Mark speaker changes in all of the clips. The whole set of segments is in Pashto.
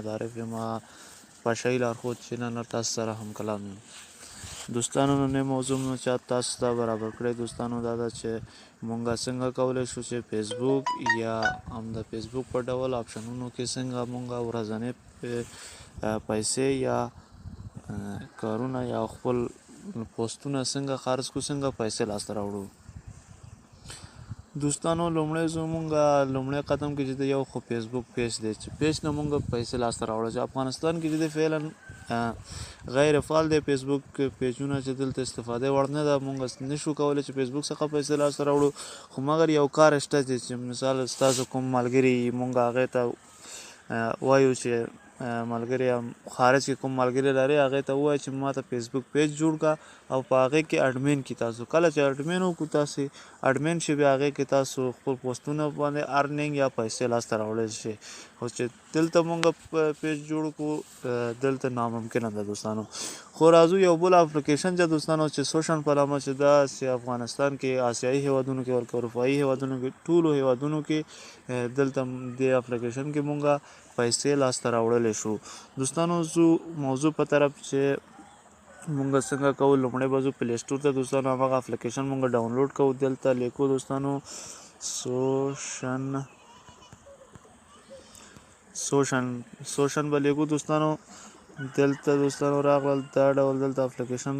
Speaker 1: محمد عارف یم پاشای لارښود چې نن تاسو سره هم کلام یم. دوستانو نن موضوع مو چې تاسو ته برابر کړی دوستانو دا ده چې مونږ څنګه کولی شو چې فیسبوک یا هم د فیسبوک په ډول آپشنونو کې څنګه مونږ ورځنی پیسې یا کارونه یا خپل پوسټونه څنګه خارج کړو، څنګه پیسې لاسته راوړو. دوستانو لومړی قدم کې چې یو خو فیسبوک پیج دی چې پیج نه مونږ پیسې لاسته راوړو. چې افغانستان کې چې فعلا غیر فعال دی فیسبوک پیجونه چې دلته استفاده وړ نه ده، مونږ نشو کولی چې فیسبوک څخه پیسې لاسته راوړو. خو مګر یو کار شته چې مثال ستاسو کوم ملګري مونږ هغې ته وایو چې ملګري خارج کې کوم ملګري لري هغې ته ووایي چې ما ته فیسبوک پیج جوړ کړه او په هغې کې اډمین کې تاسو کله چې اډمین وکړو تاسې اډمین شي بیا هغې کې تاسو خپل پوسټونه باندې ارنینګ یا پیسې لاسته راوړلی شي. خو چې دلته مونږ پیج جوړ کړو دلته ناممکنه ده دوستانو. خو راځو یو بل اپلیکیشن چې دوستانو چې سوشن په نامه چې دا افغانستان کې آسیایي هیوادونو کې ورکه اروپایي هیوادونو کې ټولو هیوادونو کې دلته دې اپلیکیشن کې مونږ پیسې لاسته راوړلی شو. دوستانو زو موضوع په طرف چې مونږ څنګه کوو، لومړی به زو پلی سټور ته دوستانو همغه اپلیکیشن مونږ ډاونلوډ کوو. دلته لیکو دوستانو سوشن به لیکو دوستانو. دلته دوستانو راغلل دا ډول دلته اپلیکیشن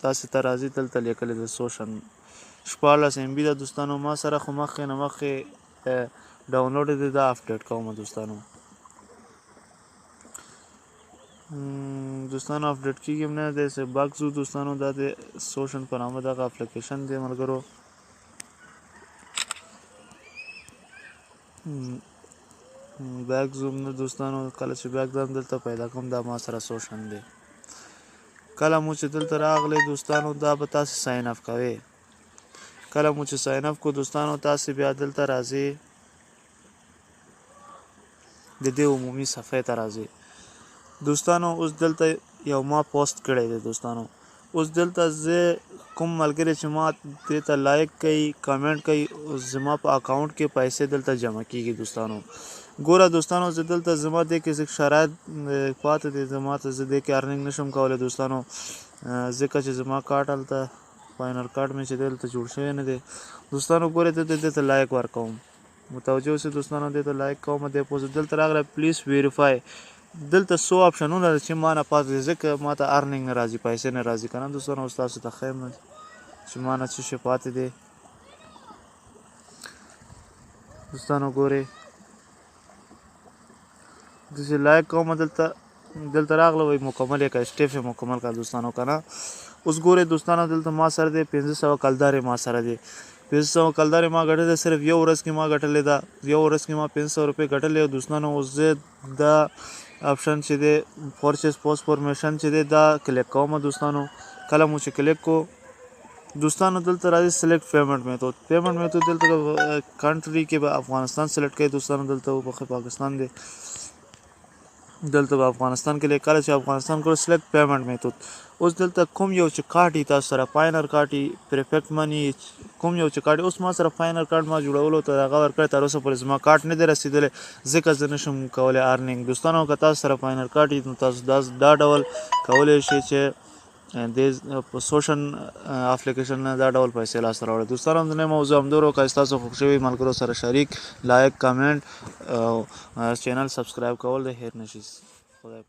Speaker 1: تاسې ته راځي، دلته لیکلی ده سوشن 14 MB ده دوستانو. ما سره خو مخکې نه مخکې ډاونلوډ دی، دا اپډیټ کوم دوستانو. دوستانو اپډیټ کېږي نه دی چې باکس و دوستانو. دا د سوشن په نامه دغه اپلیکیشن دی ملګرو. بیک زوم نه دوستانو، کله چې بیک زوم دلته پیدا کوم دا ما سره سوشن دی. کله مو چې دلته راغلی دوستانو دا به تاسې ساین اپ کوئ. کله مو چې ساین اپ کو دوستانو تاسې بیا دلته راځئ د دې عمومي صفحې ته راځئ دوستانو. اوس دلته یو ما پوسټ کړی دی دوستانو. اوس دلته زه کوم ملګری چې ما دې ته لایک کوي کامنټ کوي زما په اکاونټ کې پیسې دلته جمع کېږي دوستانو. ګوره دوستانو زه دلته زما دې کې شرایط پاتې دي، زما ته زه دې کې ارنینګ نشم کولی دوستانو ځکه چې زما کارټ هلته فاینل کارټ مې چې دلته جوړ شوی نه دی دوستانو. ګورې دې ته لایک ورکوم، متوجه اوسئ دوستانو. دې ته لایک کوم دې پوسټ دلته راغلی پلیز ویریفای. دلته څو آپشنونه ده چې ما نه پاتې دي ځکه ما ته ارنینګ نه راځي، پیسې نه راځي که نه دوستانو. اوس تاسو ته ښیم چې ما نه څه شی پاتې دی دوستانو. ګورئ داسې لایک کوم دلته راغله وایي مکمل یې کړه، سټیپ یې مکمل کړه دوستانو که نه. اوس ګورئ دوستانو دلته ما سره دی 500 کلدارې ما سره دی. 500 کلدارې ما ګټلې صرف یو ورځ کې ما ګټلې ده، یو ورځ کې ما 500 روپۍ ګټلې دوستانو. اوس زه دا آپشن چې دی پرچیز پوسټ فورمیشن چې دی دا کلیک کوم دوستانو. کله مو چې کلیک کو دوستانو دلته راځي سلیکټ پیمنټ میتود. پیمنټ میتود دلته کنټري کې به افغانستان سلیکټ کوي دوستانو. دلته وبخښئ پاکستان دی، دلته به افغانستان کې کله چې افغانستان کړو سلیکټ پیمنټ میتود. اوس دلته کوم یو چې کارت یې تاسو سره پاینر کارت یې پرفیکټ منی کوم یو چې کارت اوس ما سره پاینر کارت ما جوړولو ته هغه ورکړی تر اوسه پورې زما کارت نه دی رسېدلی ځکه زه نشم کولی ارنینګ دوستانو. که تاسو سره پاینر کارت یې نو تاسو دا ډول کولی شئ چې د سوشن اپلیکیشن نه دا ډول پیسې لاسته راوړئ دوستانو. همدنۍ موضوع همدومره که ستاسو خوښ شوي ملګرو سره شریک لایک کامنټ او چینل سبسکرایب کول د هیر نشي. خدای